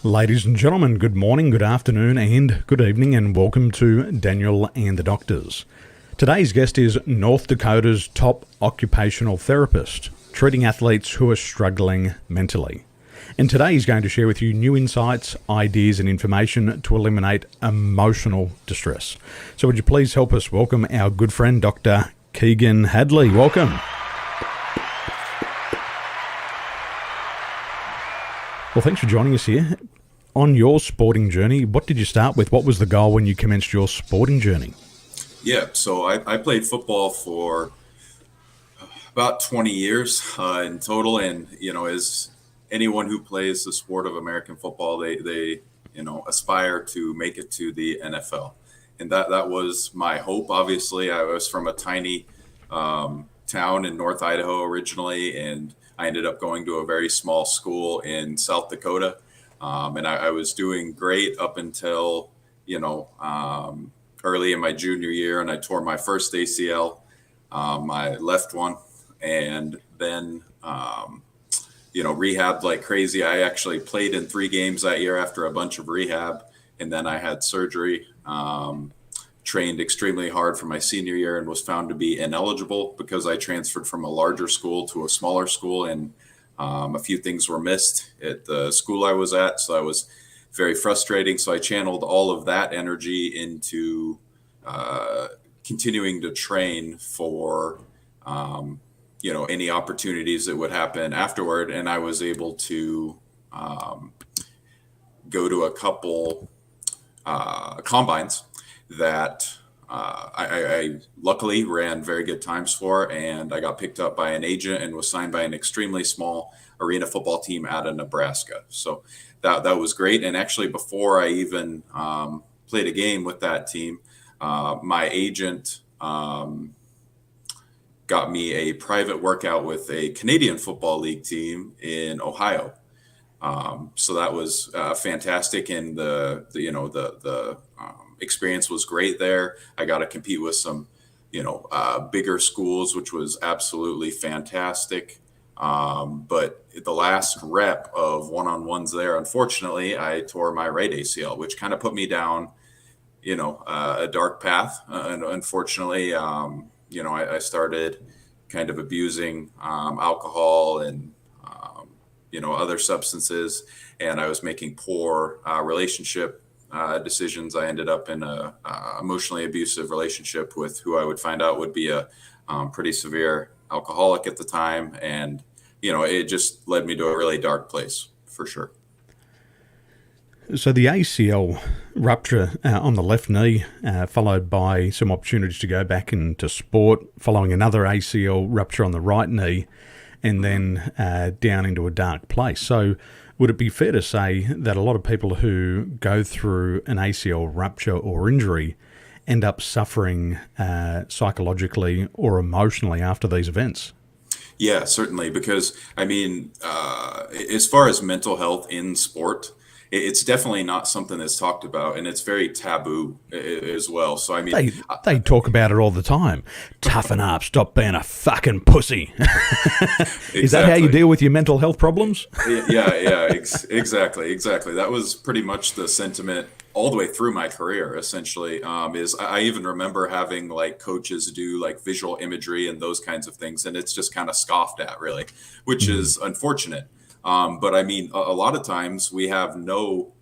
Ladies and gentlemen, good morning, good afternoon, and good evening, and welcome to Daniel and the Doctors. Today's guest is North Dakota's top occupational therapist, treating athletes who are struggling mentally. And today he's going to share with you new insights, ideas, and information to eliminate emotional distress. So would you please help us welcome our good friend, Dr. Keagen Hadley. Welcome. Well, thanks for joining us here. On your sporting journey, what did you start with? What was the goal when you commenced your sporting journey? Yeah, so I played football for about 20 years in total. And, as anyone who plays the sport of American football, they aspire to make it to the NFL. And that was my hope. Obviously, I was from a tiny town in North Idaho originally, and I ended up going to a very small school in South Dakota. And I was doing great up until, early in my junior year, and I tore my first ACL, my left one, and then, rehabbed like crazy. I actually played in 3 games that year after a bunch of rehab, and then I had surgery, trained extremely hard for my senior year, and was found to be ineligible because I transferred from a larger school to a smaller school, and a few things were missed at the school I was at. So that was very frustrating. So I channeled all of that energy into continuing to train for, any opportunities that would happen afterward. And I was able to go to a couple combines that I luckily ran very good times for, and I got picked up by an agent and was signed by an extremely small arena football team out of Nebraska. So that was great. And actually, before I even played a game with that team, my agent got me a private workout with a Canadian Football League team in Ohio. So that was fantastic, and the experience was great there. I got to compete with some, bigger schools, which was absolutely fantastic. But the last rep of one-on-ones there, unfortunately, I tore my right ACL, which kind of put me down, a dark path. And unfortunately, I started kind of abusing alcohol and, other substances, and I was making poor relationship decisions. I ended up in a emotionally abusive relationship with who I would find out would be a pretty severe alcoholic at the time. And, it just led me to a really dark place for sure. So the ACL rupture on the left knee, followed by some opportunities to go back into sport, following another ACL rupture on the right knee, and then down into a dark place. So would it be fair to say that a lot of people who go through an ACL rupture or injury end up suffering psychologically or emotionally after these events? Yeah, certainly. Because as far as mental health in sport, it's definitely not something that's talked about, and it's very taboo as well. So they talk about it all the time. Toughen up, stop being a fucking pussy. Exactly. Is that how you deal with your mental health problems? Exactly. That was pretty much the sentiment all the way through my career, essentially. Is I even remember having like coaches do like visual imagery and those kinds of things, and it's just kind of scoffed at, really, which is unfortunate. But a lot of times we have no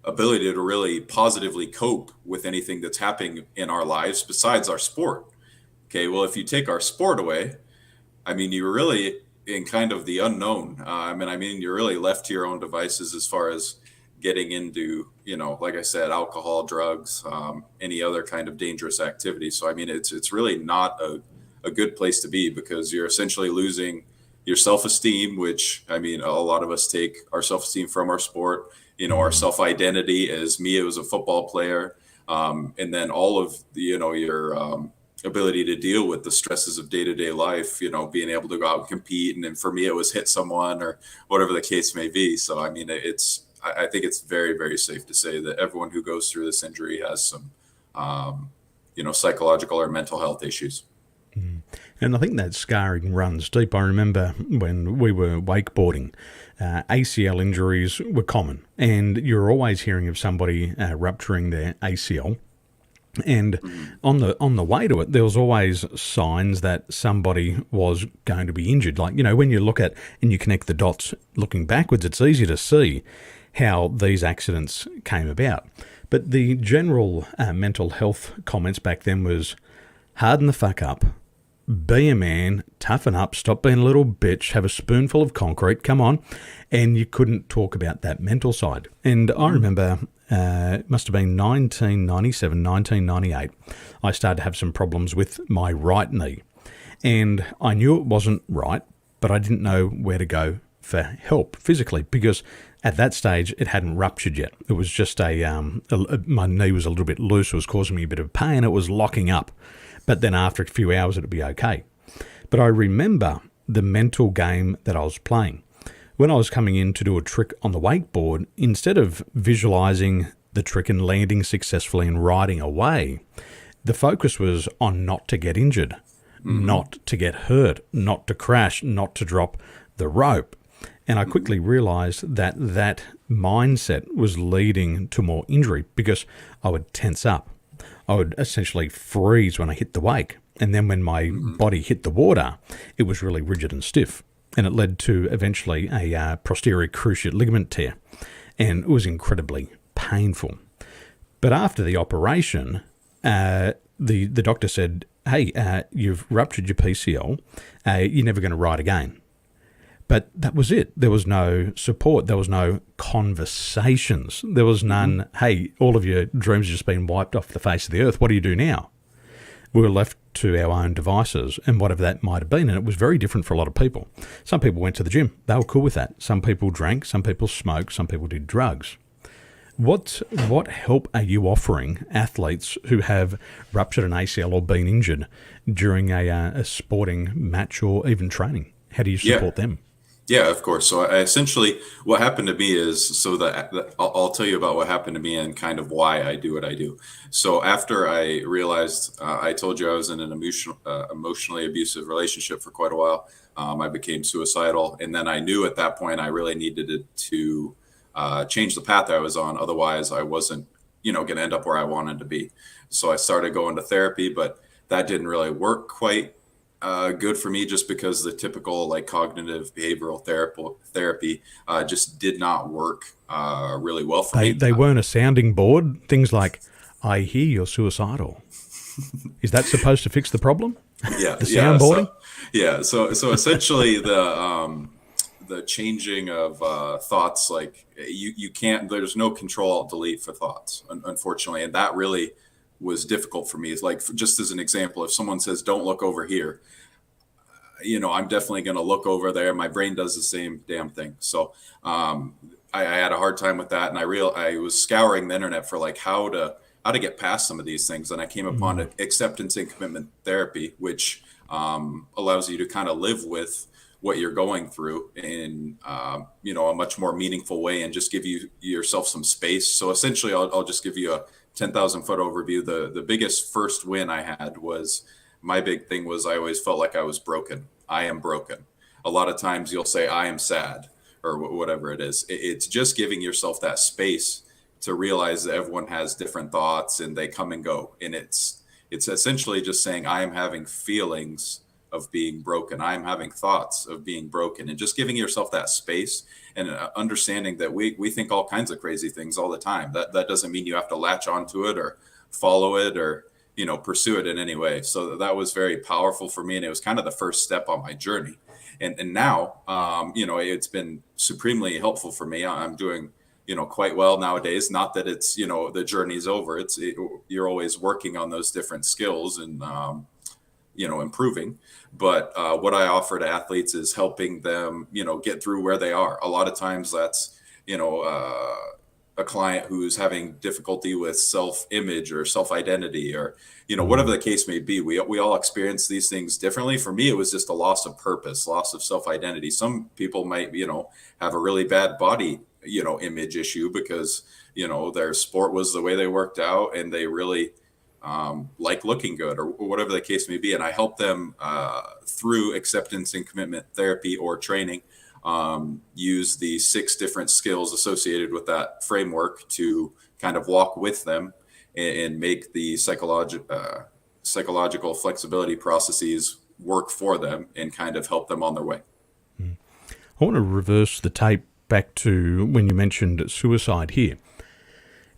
ability to really positively cope with anything that's happening in our lives besides our sport. Okay, well, if you take our sport away, you're really in kind of the unknown. You're really left to your own devices as far as getting into, like I said, alcohol, drugs, any other kind of dangerous activity. So, it's really not a good place to be, because you're essentially losing your self-esteem, which, a lot of us take our self-esteem from our sport, our self-identity as me as a football player. And then all of the, your ability to deal with the stresses of day-to-day life, being able to go out and compete. And then for me, it was hit someone or whatever the case may be. So, I think it's very, very safe to say that everyone who goes through this injury has some, psychological or mental health issues. And I think that scarring runs deep. I remember when we were wakeboarding, ACL injuries were common, and you're always hearing of somebody rupturing their ACL. And on the way to it, there was always signs that somebody was going to be injured. Like, when you look at and you connect the dots looking backwards, it's easy to see how these accidents came about. But the general mental health comments back then was, harden the fuck up, be a man, toughen up, stop being a little bitch, have a spoonful of concrete, come on. And you couldn't talk about that mental side. And I remember it must have been 1997, 1998, I started to have some problems with my right knee. And I knew it wasn't right, but I didn't know where to go for help physically, because at that stage it hadn't ruptured yet. It was just my knee was a little bit loose, it was causing me a bit of pain, it was locking up. But then after a few hours it'd be okay. But I remember the mental game that I was playing. When I was coming in to do a trick on the wakeboard, instead of visualizing the trick and landing successfully and riding away, the focus was on not to get injured, not to get hurt, not to crash, not to drop the rope. And I quickly realized that that mindset was leading to more injury, because I would tense up. I would essentially freeze when I hit the wake. And then when my body hit the water, it was really rigid and stiff. And it led to eventually a posterior cruciate ligament tear. And it was incredibly painful. But after the operation, the doctor said, hey, you've ruptured your PCL. You're never going to ride again. But that was it. There was no support. There was no conversations. There was none, hey, all of your dreams have just been wiped off the face of the earth. What do you do now? We were left to our own devices and whatever that might have been. And it was very different for a lot of people. Some people went to the gym. They were cool with that. Some people drank. Some people smoked. Some people did drugs. What help are you offering athletes who have ruptured an ACL or been injured during a sporting match or even training? How do you support them? Yeah, of course. So essentially what happened to me is, I'll tell you about what happened to me and kind of why I do what I do. So after I realized, I told you I was in an emotionally abusive relationship for quite a while. I became suicidal. And then I knew at that point I really needed to change the path I was on. Otherwise I wasn't, going to end up where I wanted to be. So I started going to therapy, but that didn't really work quite good for me, just because the typical like cognitive behavioral therapy just did not work really well for me. They weren't a sounding board. Things like, I hear you're suicidal. Is that supposed to fix the problem? Yeah. The soundboarding? So essentially the changing of thoughts, like you can't, there's no control alt delete for thoughts, unfortunately. And that really was difficult for me. It's like, just as an example, if someone says, don't look over here, I'm definitely going to look over there. My brain does the same damn thing. So I had a hard time with that. And I was scouring the internet for like how to get past some of these things. And I came upon acceptance and commitment therapy, which allows you to kind of live with what you're going through in, a much more meaningful way, and just give yourself some space. So essentially I'll just give you a 10,000 foot overview. The biggest first win I had was, my big thing was, I always felt like I was broken. I am broken. A lot of times you'll say, I am sad, or whatever it is. It's just giving yourself that space to realize that everyone has different thoughts and they come and go. And it's essentially just saying, I am having feelings of being broken. I am having thoughts of being broken, and just giving yourself that space and understanding that we think all kinds of crazy things all the time. That doesn't mean you have to latch onto it or follow it or, pursue it in any way. So that was very powerful for me. And it was kind of the first step on my journey. And now, it's been supremely helpful for me. I'm doing, quite well nowadays. Not that it's, the journey's over. You're always working on those different skills and, improving. But what I offer to athletes is helping them, get through where they are. A lot of times that's, a client who's having difficulty with self-image or self-identity, or, whatever the case may be. We all experience these things differently. For me, it was just a loss of purpose, loss of self-identity. Some people might, have a really bad body, image issue because, their sport was the way they worked out, and they really like looking good or whatever the case may be. And I help them through acceptance and commitment therapy or training, use the 6 different skills associated with that framework to kind of walk with them and make the psychological flexibility processes work for them and kind of help them on their way. I want to reverse the tape back to when you mentioned suicide here.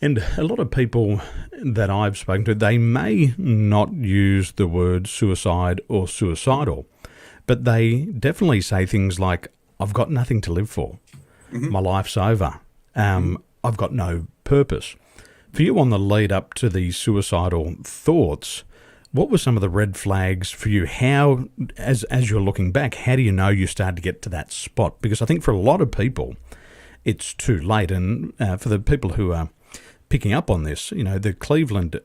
And a lot of people that I've spoken to, they may not use the word suicide or suicidal, but they definitely say things like, I've got nothing to live for. Mm-hmm. My life's over. I've got no purpose. For you on the lead up to these suicidal thoughts, what were some of the red flags for you? How, as you're looking back, how do you know you started to get to that spot? Because I think for a lot of people, it's too late. And for the people who are picking up on this, you know, the Cleveland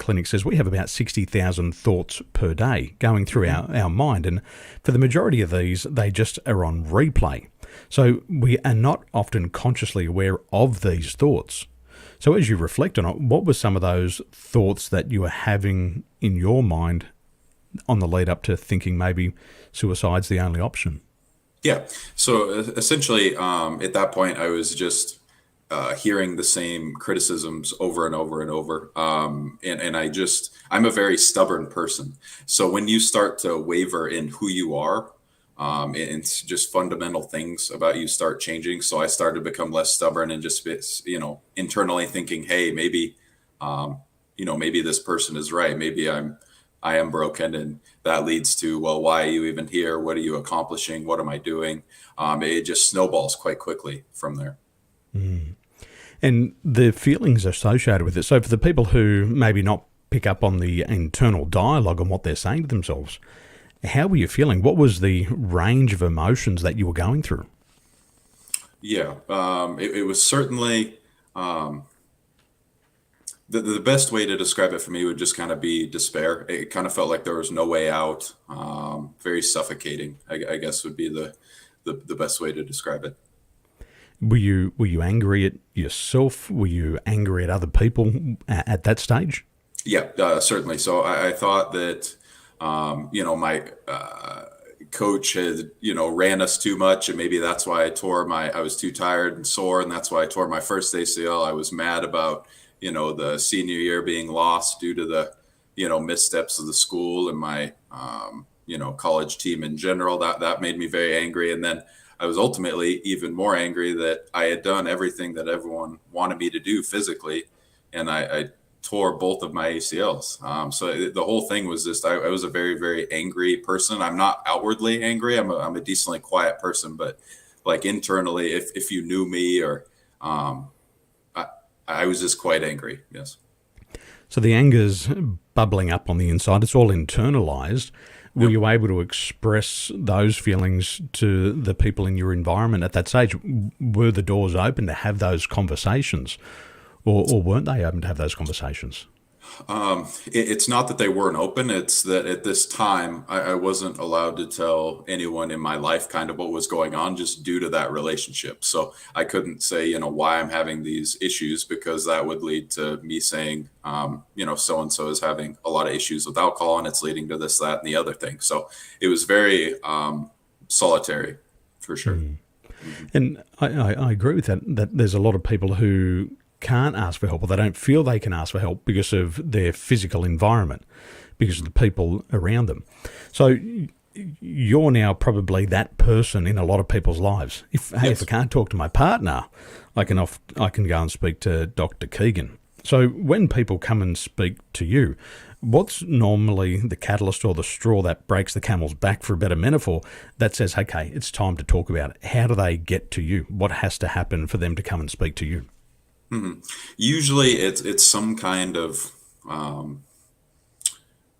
Clinic says we have about 60,000 thoughts per day going through our mind. And for the majority of these, they just are on replay. So we are not often consciously aware of these thoughts. So as you reflect on it, what were some of those thoughts that you were having in your mind on the lead up to thinking maybe suicide's the only option? Yeah. So essentially, at that point, I was just hearing the same criticisms over and over and over. And I'm a very stubborn person. So when you start to waver in who you are, and just fundamental things about you start changing. So I started to become less stubborn and just, internally thinking, hey, maybe, maybe this person is right. Maybe I am broken. And that leads to, well, why are you even here? What are you accomplishing? What am I doing? It just snowballs quite quickly from there. Mm. And the feelings associated with it. So for the people who maybe not pick up on the internal dialogue and what they're saying to themselves, how were you feeling? What was the range of emotions that you were going through? Yeah, it was certainly the best way to describe it for me would just kind of be despair. It kind of felt like there was no way out. Very suffocating, I guess would be the best way to describe it. Were you angry at yourself? Were you angry at other people at that stage? Yeah, certainly. So I thought that. My coach had, ran us too much, and maybe that's why I was too tired and sore, and that's why I tore my first ACL. I was mad about, the senior year being lost due to the, missteps of the school and my, college team in general. That made me very angry. And then I was ultimately even more angry that I had done everything that everyone wanted me to do physically, and I tore both of my ACLs. So the whole thing was just, I was a very, very angry person. I'm not outwardly angry. I'm a decently quiet person, but like internally, if you knew me or, I was just quite angry. Yes. So the anger's bubbling up on the inside. It's all internalized. Were Yep. you able to express those feelings to the people in your environment at that stage? Were the doors open to have those conversations? Or weren't they open to have those conversations? It's not that they weren't open. It's that at this time, I wasn't allowed to tell anyone in my life kind of what was going on just due to that relationship. So I couldn't say, why I'm having these issues, because that would lead to me saying, so-and-so is having a lot of issues with alcohol and it's leading to this, that, and the other thing. So it was very solitary for sure. Mm. And I agree with that there's a lot of people who can't ask for help, or they don't feel they can ask for help because of their physical environment, because of the people around them. So you're now probably that person in a lot of people's lives. If I can't talk to my partner, I can go and speak to Dr. Keagen. So when people come and speak to you, what's normally the catalyst or the straw that breaks the camel's back, for a better metaphor, that says, okay, it's time to talk about it? How do they get to you? What has to happen for them to come and speak to you? Mm-hmm. Usually it's some kind of,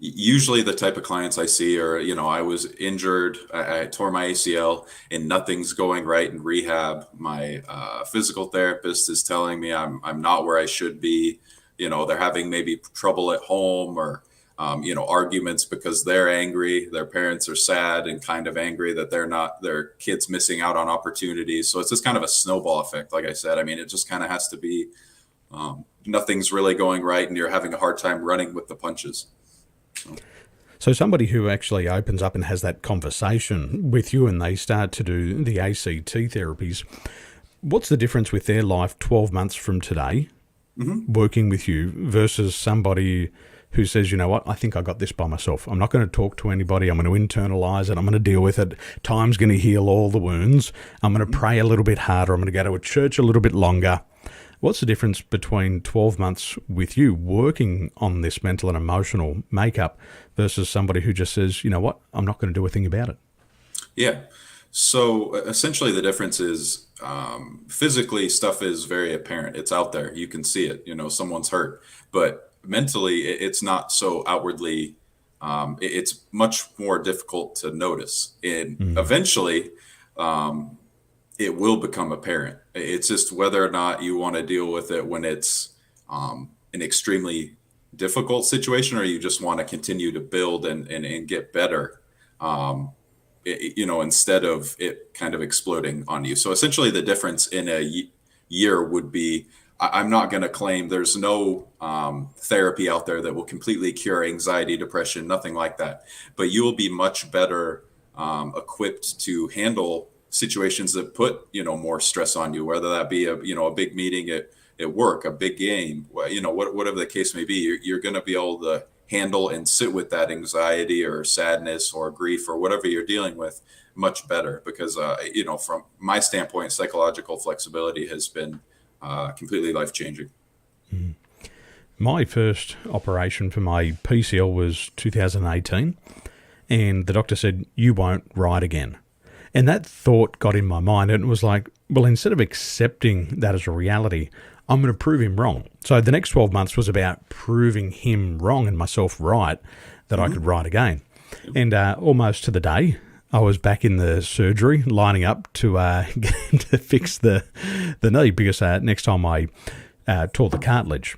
usually the type of clients I see are, I was injured, I tore my ACL and nothing's going right in rehab. My physical therapist is telling me I'm not where I should be. They're having maybe trouble at home or, arguments because they're angry. Their parents are sad and kind of angry that their kids missing out on opportunities. So it's just kind of a snowball effect. Like I said, I mean, it just kind of has to be nothing's really going right and you're having a hard time running with the punches. So somebody who actually opens up and has that conversation with you and they start to do the ACT therapies, what's the difference with their life 12 months from today, working with you, versus somebody who says, you know what, I think I got this by myself. I'm not going to talk to anybody. I'm going to internalize it. I'm going to deal with it. Time's going to heal all the wounds. I'm going to pray a little bit harder. I'm going to go to a church a little bit longer. What's the difference between 12 months with you working on this mental and emotional makeup versus somebody who just says, you know what, I'm not going to do a thing about it? Yeah. So essentially the difference is physically stuff is very apparent. It's out there. You can see it. Someone's hurt. But mentally, it's not so outwardly. It's much more difficult to notice. And eventually, it will become apparent. It's just whether or not you want to deal with it when it's an extremely difficult situation, or you just want to continue to build and get better, instead of it kind of exploding on you. So essentially the difference in a year would be, I'm not going to claim there's no therapy out there that will completely cure anxiety, depression, nothing like that. But you will be much better equipped to handle situations that put more stress on you, whether that be a big meeting at work, a big game, whatever the case may be. You're going to be able to handle and sit with that anxiety or sadness or grief or whatever you're dealing with much better, because from my standpoint, psychological flexibility has been completely life-changing. My first operation for my PCL was 2018, and the doctor said, you won't ride again. And that thought got in my mind, and it was like, well, instead of accepting that as a reality, I'm going to prove him wrong. So the next 12 months was about proving him wrong and myself right, that I could ride again. And almost to the day, I was back in the surgery lining up to get him to fix the knee, because next time I tore the cartilage.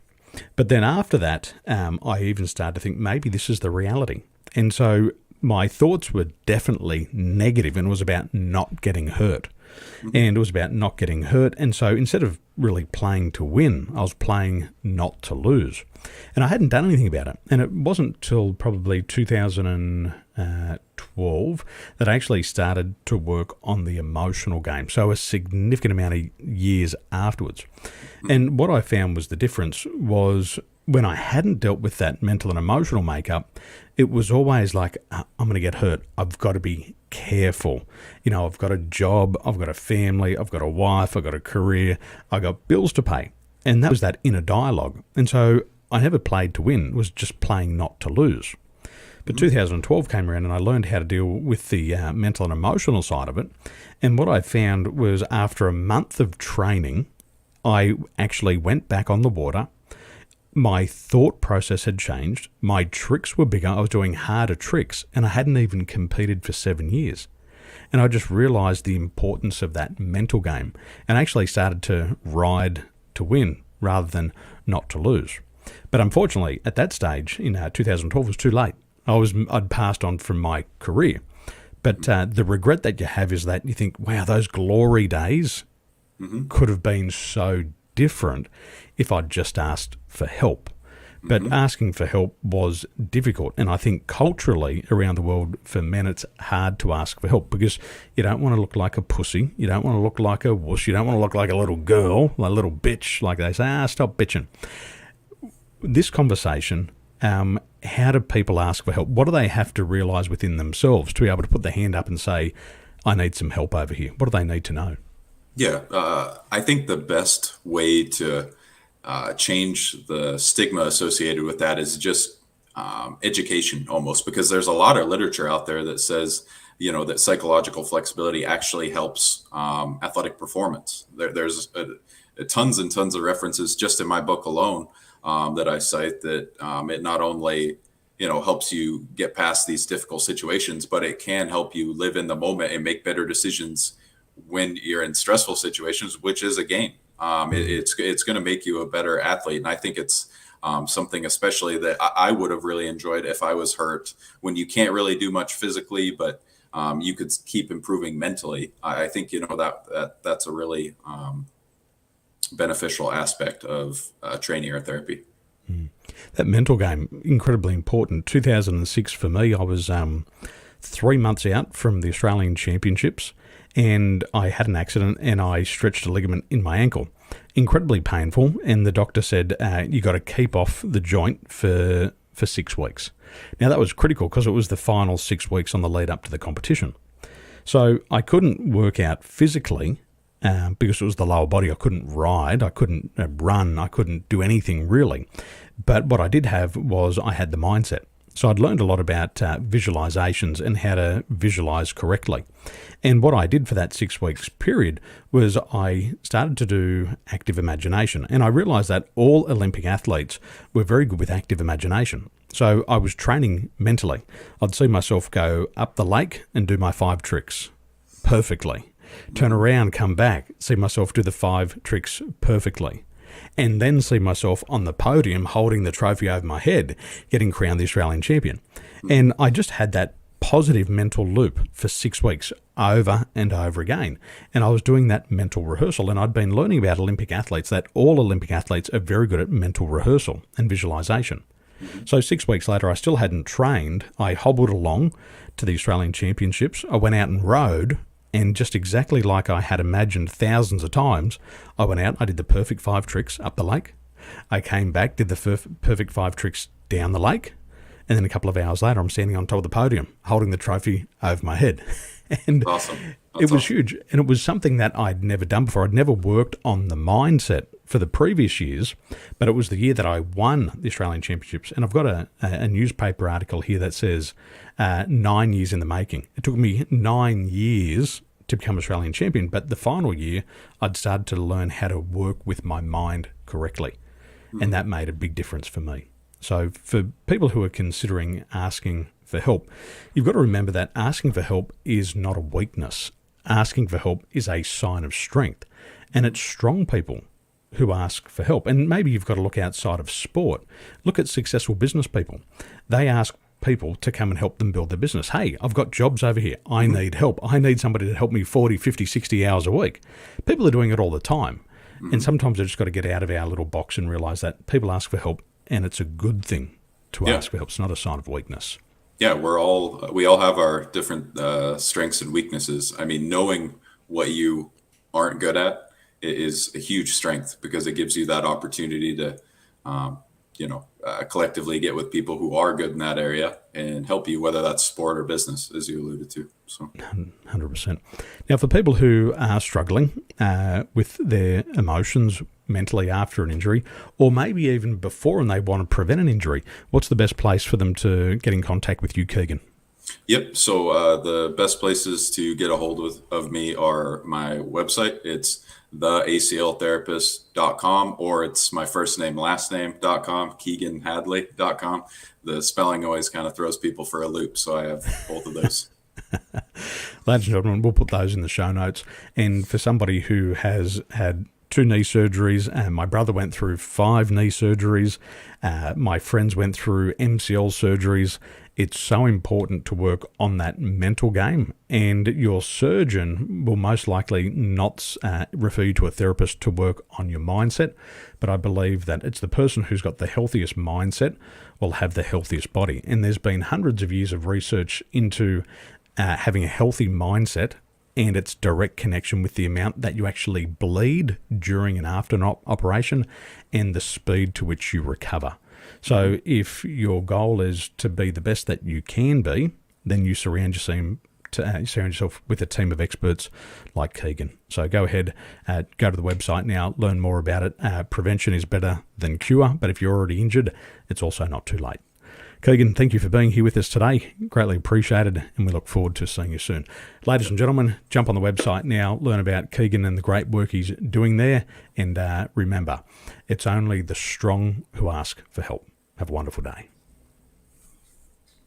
But then after that, I even started to think maybe this is the reality. And so my thoughts were definitely negative, and it was about not getting hurt. And it was about not getting hurt. And so instead of really playing to win, I was playing not to lose. And I hadn't done anything about it. And it wasn't till probably 2012 that I actually started to work on the emotional game. So a significant amount of years afterwards. And what I found was the difference was when I hadn't dealt with that mental and emotional makeup, it was always like, I'm going to get hurt. I've got to be careful. I've got a job, I've got a family, I've got a wife, I've got a career, I've got bills to pay. And that was that inner dialogue. And so I never played to win, it was just playing not to lose. But 2012 came around and I learned how to deal with the mental and emotional side of it. And what I found was after a month of training, I actually went back on the water. My thought process had changed. My tricks were bigger. I was doing harder tricks, and I hadn't even competed for 7 years. And I just realized the importance of that mental game, and actually started to ride to win rather than not to lose. But unfortunately, at that stage in 2012, it was too late. I'd passed on from my career. But the regret that you have is that you think, wow, those glory days could have been so different if I'd just asked for help. But asking for help was difficult. And I think culturally around the world, for men, it's hard to ask for help because you don't want to look like a pussy. You don't want to look like a wuss. You don't want to look like a little girl, a little bitch, like they say, stop bitching. This conversation, how do people ask for help? What do they have to realise within themselves to be able to put their hand up and say, I need some help over here? What do they need to know? Yeah, I think the best way to change the stigma associated with that is just education, almost, because there's a lot of literature out there that says, that psychological flexibility actually helps athletic performance. There's tons and tons of references just in my book alone that I cite that it not only helps you get past these difficult situations, but it can help you live in the moment and make better decisions when you're in stressful situations, which is a game. It's going to make you a better athlete. And I think it's something especially that I would have really enjoyed if I was hurt, when you can't really do much physically, but you could keep improving mentally. I think, that's a really beneficial aspect of training art therapy. That mental game, incredibly important. 2006 for me, I was 3 months out from the Australian Championships, and I had an accident and I stretched a ligament in my ankle. Incredibly painful, and the doctor said, you got to keep off the joint for 6 weeks. Now, that was critical because it was the final 6 weeks on the lead up to the competition. So I couldn't work out physically because it was the lower body. I couldn't ride, I couldn't run, I couldn't do anything really. But what I did have was I had the mindset. So I'd learned a lot about visualizations and how to visualize correctly. And what I did for that 6 weeks period was I started to do active imagination. And I realized that all Olympic athletes were very good with active imagination. So I was training mentally. I'd see myself go up the lake and do my 5 tricks perfectly. Turn around, come back, see myself do the 5 tricks perfectly. And then see myself on the podium holding the trophy over my head, getting crowned the Australian champion. And I just had that positive mental loop for 6 weeks over and over again. And I was doing that mental rehearsal. And I'd been learning about Olympic athletes that all Olympic athletes are very good at mental rehearsal and visualization. So 6 weeks later, I still hadn't trained. I hobbled along to the Australian Championships. I went out and rode. And just exactly like I had imagined thousands of times, I went out, I did the perfect 5 tricks up the lake. I came back, did the perfect 5 tricks down the lake. And then a couple of hours later, I'm standing on top of the podium, holding the trophy over my head. And awesome. It was huge. And it was something that I'd never done before. I'd never worked on the mindset for the previous years, but it was the year that I won the Australian Championships. And I've got a newspaper article here that says 9 years in the making. It took me 9 years to become Australian champion, but the final year I'd started to learn how to work with my mind correctly. And that made a big difference for me. So for people who are considering asking for help, you've got to remember that asking for help is not a weakness. Asking for help is a sign of strength. And it's strong people who ask for help. And maybe you've got to look outside of sport. Look at successful business people. They ask people to come and help them build their business. Hey, I've got jobs over here. I need help. I need somebody to help me 40, 50, 60 hours a week. People are doing it all the time. And sometimes they've just got to get out of our little box and realize that people ask for help, and it's a good thing to ask for help. It's not a sign of weakness. Yeah, we all have our different strengths and weaknesses. I mean, knowing what you aren't good at is a huge strength because it gives you that opportunity to, collectively get with people who are good in that area and help you, whether that's sport or business, as you alluded to. So, 100%. Now, for people who are struggling with their emotions mentally after an injury, or maybe even before and they want to prevent an injury, what's the best place for them to get in contact with you, Keagen? Yep. So the best places to get a hold of me are my website. It's theacltherapist.com, or it's my first name, last name.com, KeagenHadley.com. The spelling always kind of throws people for a loop, so I have both of those. Ladies and gentlemen, we'll put those in the show notes. And for somebody who has had 2 knee surgeries, and my brother went through 5 knee surgeries, my friends went through MCL surgeries, it's so important to work on that mental game, and your surgeon will most likely not refer you to a therapist to work on your mindset, but I believe that it's the person who's got the healthiest mindset will have the healthiest body. And there's been hundreds of years of research into having a healthy mindset and its direct connection with the amount that you actually bleed during and after an operation and the speed to which you recover. So if your goal is to be the best that you can be, then you surround yourself with a team of experts like Keagen. So go ahead, go to the website now, learn more about it. Prevention is better than cure, but if you're already injured, it's also not too late. Keagen, thank you for being here with us today. Greatly appreciated, and we look forward to seeing you soon. Ladies and gentlemen, jump on the website now, learn about Keagen and the great work he's doing there, and remember, it's only the strong who ask for help. Have a wonderful day.